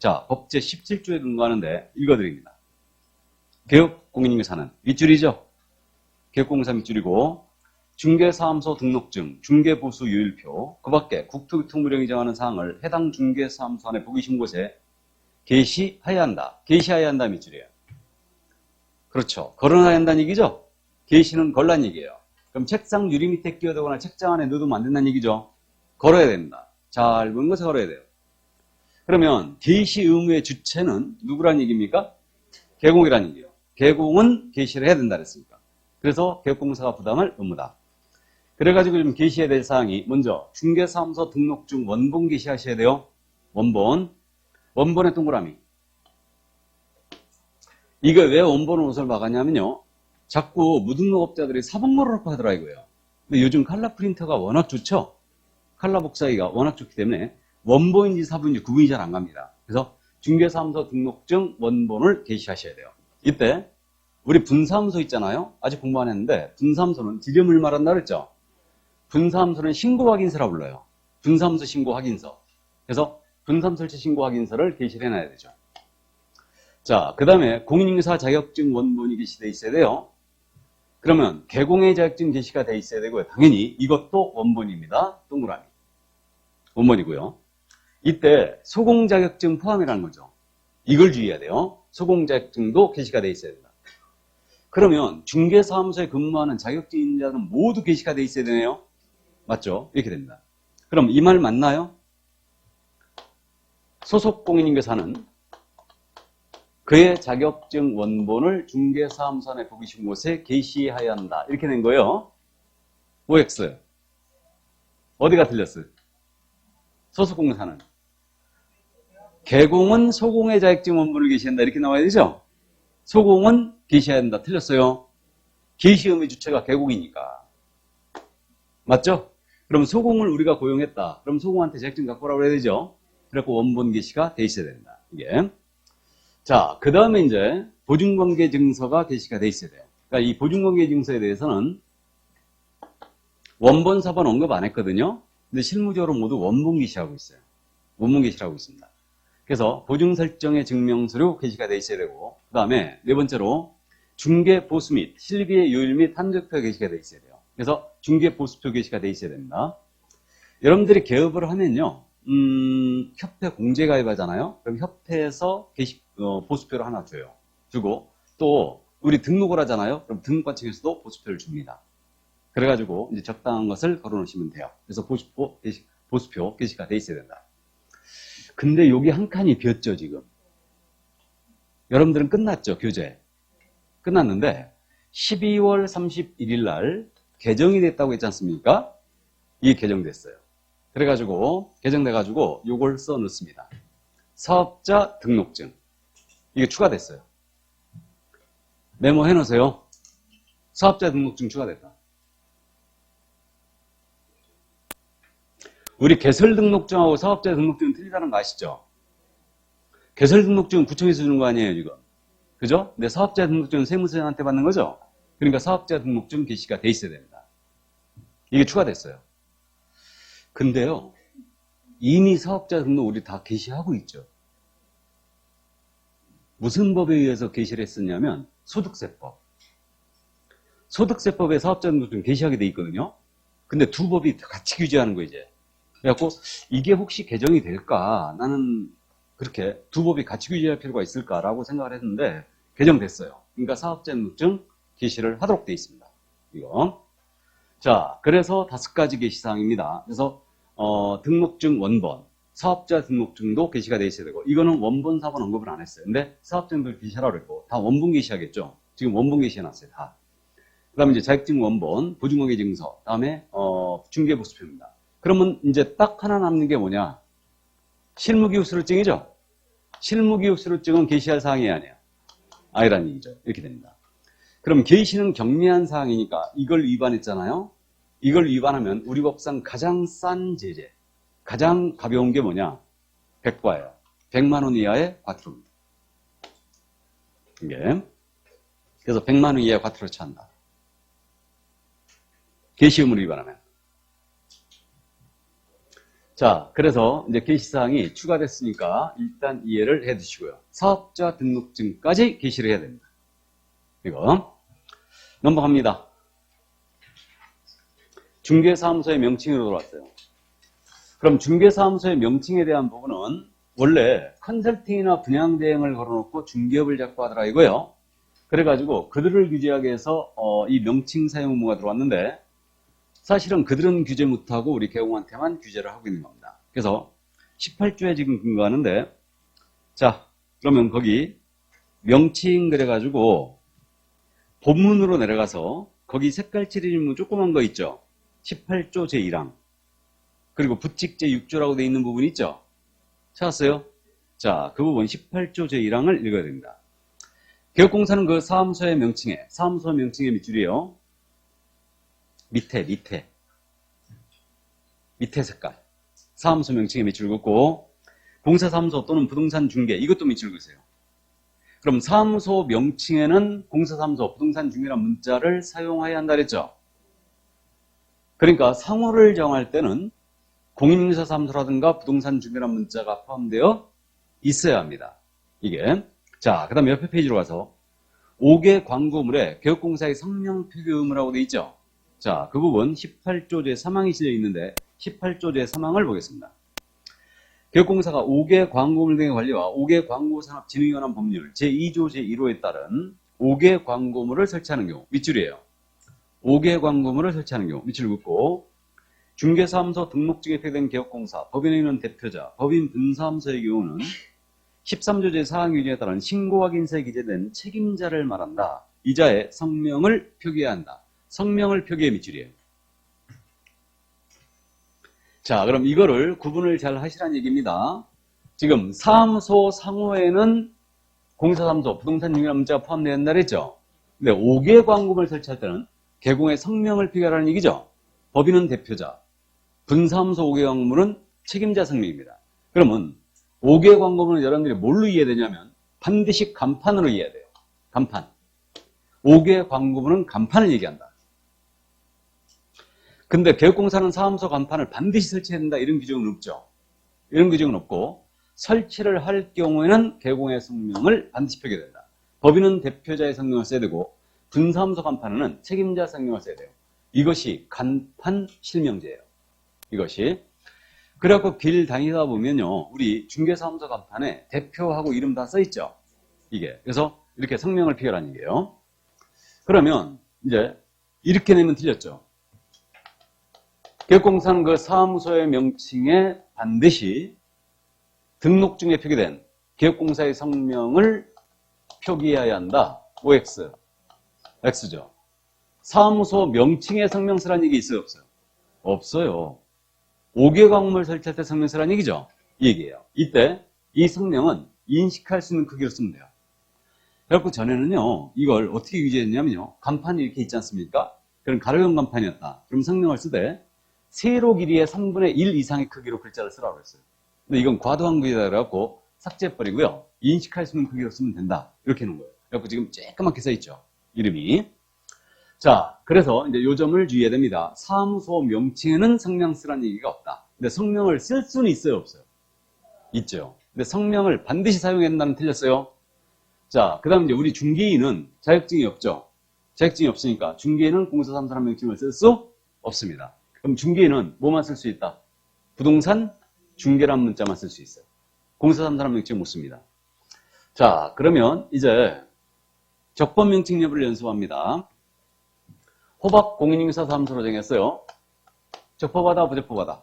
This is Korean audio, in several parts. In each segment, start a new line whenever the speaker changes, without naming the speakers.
자, 법제 17조에 근거하는데 읽어드립니다. 개업공인인계사는 밑줄이죠? 개업공사 밑줄이고 중개사무소 등록증, 중개보수유일표, 그 밖에 국토교통부령이 정하는 사항을 해당 중개사무소 안에 보기 쉬운 곳에 게시하여야 한다. 게시하여야 한다 밑줄이에요. 그렇죠. 걸어놔야 한다는 얘기죠? 게시는 걸란 얘기예요. 그럼 책상 유리 밑에 끼워두거나 책장 안에 넣어두면 안 된다는 얘기죠? 걸어야 됩니다. 짧은 것에 걸어야 돼요. 그러면 게시 의무의 주체는 누구란 얘기입니까? 개공이란 얘기예요. 개공은 게시를 해야 된다 그랬으니까. 그래서 개업공사가 부담할 의무다. 그래가지고 지금 게시해야 될 사항이 먼저 중개사무소 등록증 원본 게시하셔야 돼요. 원본의 동그라미. 이거 왜 원본을 옷을 막았냐면요. 자꾸 무등록업자들이 사본모로 놓고 하더라 이거예요. 근데 요즘 칼라 프린터가 워낙 좋죠. 칼라 복사기가 워낙 좋기 때문에 원본인지 사본인지 구분이 잘 안 갑니다. 그래서 중개사무소 등록증 원본을 게시하셔야 돼요. 이때 우리 분사무소 있잖아요. 아직 공부 안 했는데 분사무소는 지점을 말한다 그랬죠. 분사무소는 신고확인서라고 불러요. 분사무소 신고확인서. 그래서 분사무소일체 신고확인서를 게시를 해놔야 되죠. 자, 그 다음에 공인인계사 자격증 원본이 게시되어 있어야 돼요. 그러면 개공의 자격증 게시가 되어 있어야 되고요. 당연히 이것도 원본입니다. 동그라미. 원본이고요. 이때 소공 자격증 포함이라는 거죠. 이걸 주의해야 돼요. 소공 자격증도 게시가 되어 있어야 된다. 그러면 중개사무소에 근무하는 자격증 있는 자는 모두 게시가 되어 있어야 되네요. 맞죠? 이렇게 됩니다. 그럼 이 말 맞나요? 소속 공인인계사는 그의 자격증 원본을 중개사무소 안에 보기 쉬운 곳에 게시해야 한다. 이렇게 된 거예요. OX. 어디가 틀렸어요? 소속 공인사는 개공은 소공의 자격증 원본을 게시한다. 이렇게 나와야 되죠? 소공은 게시해야 한다. 틀렸어요. 게시 의무의 주체가 개공이니까. 맞죠? 그럼 소공을 우리가 고용했다. 그럼 소공한테 자격증 갖고 오라고 해야 되죠? 그래갖고 원본 게시가 돼 있어야 된다. 이게. 자, 그 다음에 이제 보증관계 증서가 게시가 돼 있어야 돼요. 그러니까 이 보증관계 증서에 대해서는 원본, 사본 언급 안 했거든요. 근데 실무적으로 모두 원본 게시하고 있어요. 원본 게시를 하고 있습니다. 그래서 보증 설정의 증명서류 게시가 돼 있어야 되고, 그 다음에 네 번째로 중개 보수 및 실비의 요일 및 한적표 게시가 돼 있어야 돼요. 그래서 중개 보수표 게시가 돼 있어야 됩니다. 여러분들이 개업을 하면요, 협회 공제 가입하잖아요. 그럼 협회에서 보수표를 하나 줘요. 주고 또 우리 등록을 하잖아요. 그럼 등록관 측에서도 보수표를 줍니다. 그래가지고 이제 적당한 것을 걸어놓으시면 돼요. 그래서 보수표 게시가 돼 있어야 된다. 근데 여기 한 칸이 비었죠 지금. 여러분들은 끝났죠 교재. 끝났는데 12월 31일 날 개정이 됐다고 했지 않습니까? 이게 개정됐어요. 그래가지고 개정돼가지고 요걸 써 넣습니다. 사업자 등록증. 이게 추가됐어요. 메모해 놓으세요. 사업자 등록증 추가됐다. 우리 개설 등록증하고 사업자 등록증은 틀리다는 거 아시죠? 개설 등록증은 구청에서 주는 거 아니에요 지금. 그죠? 근데 사업자 등록증은 세무서장한테 받는 거죠? 그러니까 사업자 등록증 게시가 돼 있어야 됩니다. 이게 추가됐어요. 근데요, 이미 사업자 등록 우리 다 게시하고 있죠. 무슨 법에 의해서 게시를 했었냐면 소득세법. 소득세법에 사업자 등록증 게시하게 돼 있거든요. 근데 두 법이 같이 규제하는 거예요 이제. 그래갖고 이게 혹시 개정이 될까? 나는 그렇게 두 법이 같이 규제할 필요가 있을까라고 생각을 했는데 개정됐어요. 그러니까 사업자 등록증 게시를 하도록 돼 있습니다. 이거. 자, 그래서 5가지 게시사항입니다. 그래서 등록증 원본, 사업자 등록증도 게시가 돼 있어야 되고, 이거는 원본, 사본 언급을 안 했어요. 근데 사업자등록 게시하라고 했고, 다 원본 게시하겠죠. 지금 원본 게시해놨어요. 다. 그 다음에 이제 자격증 원본, 보증관계 증서, 그 다음에 중개보수표입니다. 그러면 이제 딱 하나 남는 게 뭐냐? 실무기획수료증이죠. 실무기획수료증은 게시할 사항이 아니에요. 아니란 얘기죠. 이렇게 됩니다. 그럼 게시는 경미한 사항이니까 이걸 위반했잖아요. 이걸 위반하면 우리 법상 가장 싼 제재, 가장 가벼운 게 뭐냐? 백과예요. 100만 원 이하의 과태료입니다. 이게. 그래서 100만 원 이하의 과태료를 처한다. 게시 의무를 위반하면. 자, 그래서 이제 게시사항이 추가됐으니까 일단 이해를 해 두시고요. 사업자 등록증까지 게시를 해야 됩니다. 이거. 넘어갑니다. 중개사무소의 명칭으로 들어왔어요. 그럼 중개사무소의 명칭에 대한 부분은 원래 컨설팅이나 분양 대행을 걸어놓고 중개업을 잡고 하더라 이거예요. 그래가지고 그들을 규제하기 위해서 이 명칭 사용 의무가 들어왔는데 사실은 그들은 규제 못하고 우리 개공한테만 규제를 하고 있는 겁니다. 그래서 18조에 지금 근거하는데 자 그러면 거기 명칭 그래가지고 본문으로 내려가서 거기 색깔 칠해진 부분 조그만 거 있죠. 18조 제1항 그리고 부칙 제6조라고 되어 있는 부분 있죠. 찾았어요? 자, 그 부분 18조 제1항을 읽어야 됩니다. 개업공사는 그 사무소의 명칭에 사무소 명칭의 밑줄이에요. 밑에 색깔 사무소 명칭의 밑줄 긋고 공사사무소 또는 부동산 중개 이것도 밑줄 그으세요. 그럼 사무소 명칭에는 공사사무소 부동산 중개라는 문자를 사용해야 한다 그랬죠. 그러니까 상호를 정할 때는 공인인사사무소라든가 부동산 중개라는 문자가 포함되어 있어야 합니다. 이게 자, 그 다음에 옆에 페이지로 가서 5개 광고물에 개업공사의 성명 표기 의무라고 되어 있죠. 자, 그 부분 18조 제3항이 실려 있는데 18조 제3항을 보겠습니다. 개업공사가 5개 광고물 등의 관리와 5개 광고산업진흥에 관한 법률 제2조 제1호에 따른 5개 광고물을 설치하는 경우 밑줄이에요. 5개 광고물을 설치하는 경우 밑줄 긋고 중개사무소 등록증에 표기된 개업공사 법인에 있는 대표자 법인 분사무소의 경우는 13조 제4항 규정에 따른 신고 확인서에 기재된 책임자를 말한다. 이자의 성명을 표기해야 한다. 성명을 표기의 밑줄이에요. 자, 그럼 이거를 구분을 잘 하시라는 얘기입니다. 지금 사무소 상호에는 공사사무소 부동산 중개라는 문자가 포함되어 있다 그랬죠. 근데 5개 광고물을 설치할 때는 개공의 성명을 표기하라는 얘기죠. 법인은 대표자, 분사무소 5개 광고물은 책임자 성명입니다. 그러면 5개 광고물은 여러분들이 뭘로 이해되냐면 반드시 간판으로 이해해야 돼요. 간판. 5개 광고물은 간판을 얘기한다. 근데 개업공사는 사무소 간판을 반드시 설치해야 된다 이런 규정은 없죠. 이런 규정은 없고 설치를 할 경우에는 개공의 성명을 반드시 표기해야 된다. 법인은 대표자의 성명을 써야 되고 분사무소 간판에는 책임자 성명을 써야 돼요. 이것이 간판 실명제예요. 이것이. 그래갖고 길 다니다 보면요. 우리 중개사무소 간판에 대표하고 이름 다 써있죠. 이게. 그래서 이렇게 성명을 표기하라는 얘기예요. 그러면 이제 이렇게 내면 틀렸죠. 개업공사는 그 사무소의 명칭에 반드시 등록증에 표기된 개업공사의 성명을 표기해야 한다. OX. X죠. 사무소 명칭에 성명 쓰라는 얘기 있어요? 없어요? 없어요. 5개 광고물 설치할 때 성명 쓰라는 얘기죠? 이 얘기예요. 이때 이 성명은 인식할 수 있는 크기로 쓰면 돼요. 그래갖고 전에는요, 이걸 어떻게 유지했냐면요, 간판이 이렇게 있지 않습니까? 그럼 가로형 간판이었다. 그럼 성명을 쓰되 세로 길이의 3분의 1 이상의 크기로 글자를 쓰라고 했어요. 근데 이건 과도한 글이다 그래갖고 삭제해버리고요, 인식할 수 있는 크기로 쓰면 된다. 이렇게 해놓은 거예요. 그래갖고 지금 쬐끄맣게 써있죠. 이름이. 자, 그래서 이제 요 점을 주의해야 됩니다. 사무소 명칭에는 성명 쓰라는 얘기가 없다. 근데 성명을 쓸 수는 있어요, 없어요? 있죠. 근데 성명을 반드시 사용해야 된다는 틀렸어요. 자, 그 다음 이제 우리 중개인은 자격증이 없죠. 자격증이 없으니까 중개인은 공사사무소라는 명칭을 쓸 수 없습니다. 그럼 중개인은 뭐만 쓸 수 있다? 부동산 중개라는 문자만 쓸 수 있어요. 공사사무소라는 명칭 못 씁니다. 자, 그러면 이제 적법 명칭 여부를 연습합니다. 호박 공인인사사무소로 정했어요. 적법하다, 부적법하다?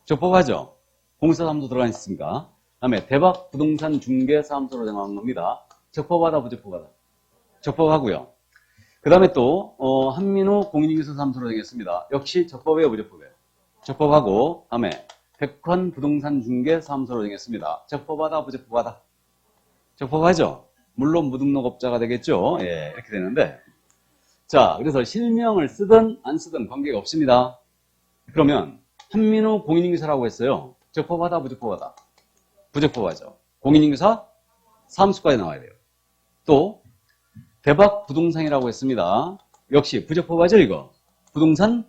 적법하죠? 공사사무소 들어가 있으니까. 그 다음에 대박 부동산 중개사무소로 정한 겁니다. 적법하다, 부적법하다? 적법하고요. 그 다음에 또 한민호 공인인사사무소로 정했습니다. 역시 적법이에요, 부적법이에요? 적법하고. 그 다음에 백환 부동산 중개사무소로 정했습니다. 적법하다, 부적법하다? 적법하죠? 물론 무등록업자가 되겠죠. 예, 이렇게 되는데, 자, 그래서 실명을 쓰든 안 쓰든 관계가 없습니다. 그러면 한민호 공인인증서라고 했어요. 적법하다, 부적법하다? 부적법하죠. 공인인증서 사무소까지 나와야 돼요. 또 대박 부동산이라고 했습니다. 역시 부적법하죠, 이거? 부동산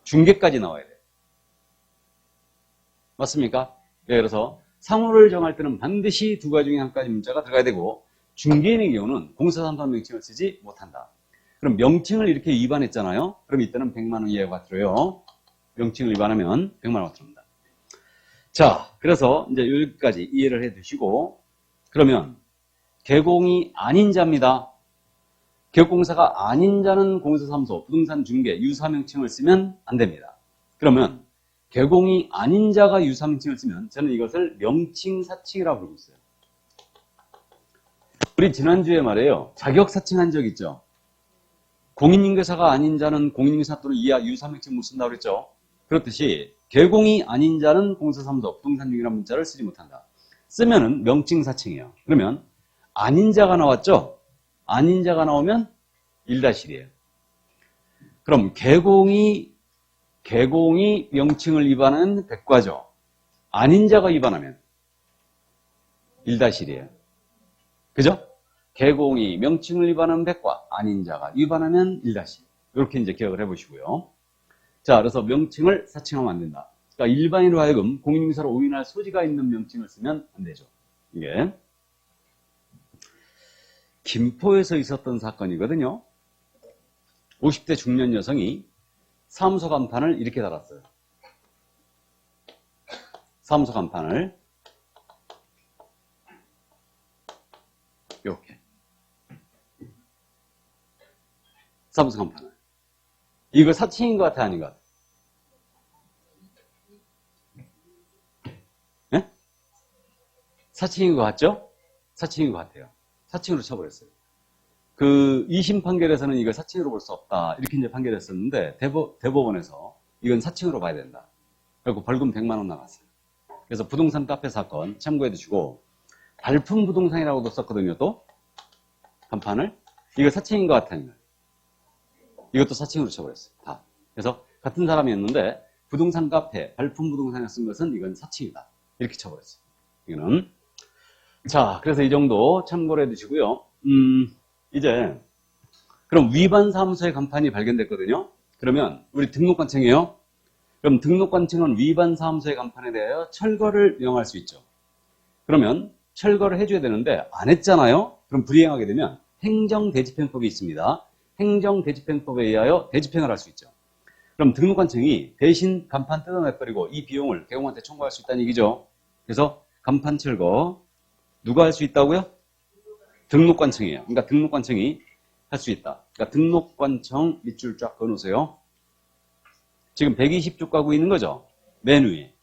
중개까지 나와야 돼요. 맞습니까? 예, 그래서 상호를 정할 때는 반드시 두 가지 중에 한 가지 문자가 들어가야 되고 중개인의 경우는 공사삼성 명칭을 쓰지 못한다. 그럼 명칭을 이렇게 위반했잖아요. 그럼 이때는 100만 원 이하가 들어요. 명칭을 위반하면 100만 원가 들어옵니다. 자, 그래서 이제 여기까지 이해를 해 두시고 그러면 개공이 아닌 자입니다. 개업공사가 아닌 자는 공사사무소, 부동산 중개, 유사명칭을 쓰면 안 됩니다. 그러면 개공이 아닌 자가 유사명칭을 쓰면 저는 이것을 명칭사칭이라고 부르고 있어요. 우리 지난주에 말이에요. 자격사칭한 적 있죠? 공인중개사가 아닌 자는 공인중개사 또는 이하 유사명칭 못 쓴다고 그랬죠? 그렇듯이 개공이 아닌 자는 공사사무소, 부동산 중개라는 문자를 쓰지 못한다. 쓰면은 명칭사칭이에요. 그러면 아닌 자가 나왔죠? 아닌 자가 나오면 1-1이에요. 그럼 개공이 명칭을 위반하는 백과죠. 아닌 자가 위반하면 1-1이에요. 그죠? 개공이 명칭을 위반하는 백과, 아닌 자가 위반하면 1-1. 이렇게 이제 기억을 해보시고요. 자, 그래서 명칭을 사칭하면 안 된다. 그러니까 일반인으로 하여금 공인중개사로 오인할 소지가 있는 명칭을 쓰면 안 되죠. 이게 김포에서 있었던 사건이거든요. 50대 중년 여성이 사무소 간판을 이렇게 달았어요. 사무소 간판을 이렇게 사무소 간판을 이거 사칭인 것 같아 아닌 것 같아? 네? 사칭인 것 같죠? 사칭인 것 같아요. 사칭으로 쳐버렸어요. 그 2심 판결에서는 이걸 사칭으로 볼 수 없다 이렇게 이제 판결했었는데 대법원에서 이건 사칭으로 봐야 된다. 그리고 벌금 100만 원 나갔어요. 그래서 부동산 카페 사건 참고해 두시고 발품 부동산이라고도 썼거든요. 또 간판을 이거 사칭인 것 같아요. 이것도 사칭으로 쳐버렸어요. 다. 그래서 같은 사람이었는데 부동산 카페 발품 부동산에 쓴 것은 이건 사칭이다. 이렇게 쳐버렸어요. 이거는 자, 그래서 이 정도 참고를 해두시고요. 이제 그럼 위반 사무소의 간판이 발견됐거든요. 그러면 우리 등록관청이에요. 그럼 등록관청은 위반 사무소의 간판에 대하여 철거를 명할 수 있죠. 그러면 철거를 해줘야 되는데 안 했잖아요. 그럼 불이행하게 되면 행정대집행법이 있습니다. 행정대집행법에 의하여 대집행을 할 수 있죠. 그럼 등록관청이 대신 간판 뜯어내버리고 이 비용을 개공한테 청구할 수 있다는 얘기죠. 그래서 간판 철거 누가 할 수 있다고요? 등록관청이에요. 그러니까 등록관청이 할 수 있다. 그러니까 등록관청 밑줄 쫙 그어놓으세요. 지금 120쪽 가고 있는 거죠? 맨 위에.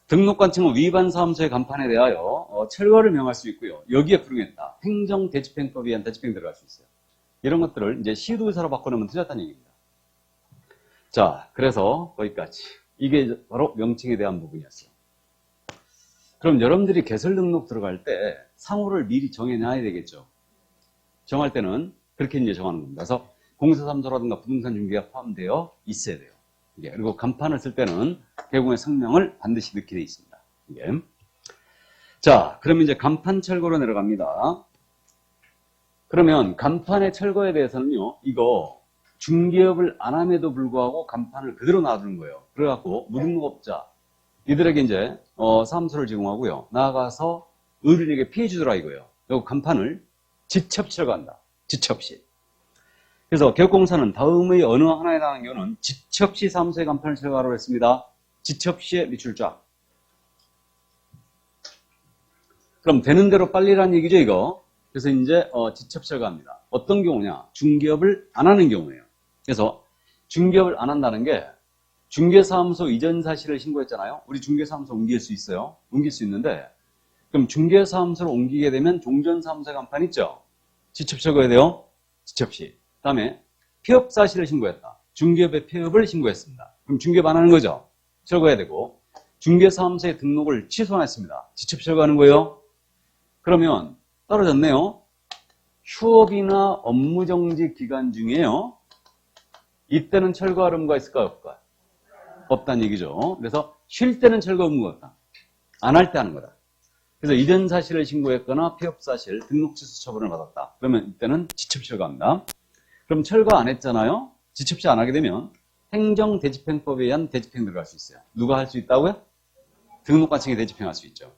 등록관청은 위반 사무소의 간판에 대하여 철거를 명할 수 있고요. 여기에 불응했다. 행정대집행법에 의한 대집행 들어갈 수 있어요. 이런 것들을 이제 시도의사로 바꿔놓으면 틀렸다는 얘기입니다. 자, 그래서 거기까지. 이게 바로 명칭에 대한 부분이었어요. 그럼 여러분들이 개설 등록 들어갈 때 상호를 미리 정해놔야 되겠죠. 정할 때는 그렇게 이제 정하는 겁니다. 그래서 공사사무소라든가 부동산 중개가 포함되어 있어야 돼요. 이게. 그리고 간판을 쓸 때는 개공의 성명을 반드시 넣게 되어 있습니다. 이게. 자, 그러면 이제 간판 철거로 내려갑니다. 그러면 간판의 철거에 대해서는요, 이거 중개업을 안 함에도 불구하고 간판을 그대로 놔두는 거예요. 그래갖고 무등록업자 이들에게 이제 사무소를 제공하고요. 나아가서 의뢰인에게 피해 주더라 이거예요. 그리고 간판을 지첩 철거한다. 지첩시. 그래서 개업공사는 다음의 어느 하나에 해당하는 경우는 지첩시 사무소의 간판을 철거하라고 했습니다. 지첩시에 밑줄 쫙. 그럼 되는 대로 빨리라는 얘기죠 이거. 그래서 이제 지첩 철거합니다. 어떤 경우냐? 중개업을 안 하는 경우예요. 그래서 중개업을 안 한다는 게 중개사무소 이전 사실을 신고했잖아요. 우리 중개사무소 옮길 수 있어요. 옮길 수 있는데 그럼 중개사무소로 옮기게 되면 종전사무소 간판 있죠. 지첩 철거해야 돼요. 지첩시. 그다음에 폐업 사실을 신고했다. 중개업의 폐업을 신고했습니다. 그럼 중개업 안 하는 거죠. 철거해야 되고 중개사무소의 등록을 취소했습니다. 지첩 철거하는 거예요. 그러면 떨어졌네요. 휴업이나 업무정지 기간 중에요. 이때는 철거 의무가 있을까요? 없을까요? 없다는 얘기죠. 그래서 쉴 때는 철거 의무가 없다. 안 할 때 하는 거다. 그래서 이전 사실을 신고했거나 폐업 사실, 등록 취소 처분을 받았다. 그러면 이때는 지첩 철거합니다. 그럼 철거 안 했잖아요. 지첩시 안 하게 되면 행정대집행법에 의한 대집행 들어갈 수 있어요. 누가 할 수 있다고요? 등록관청이 대집행할 수 있죠.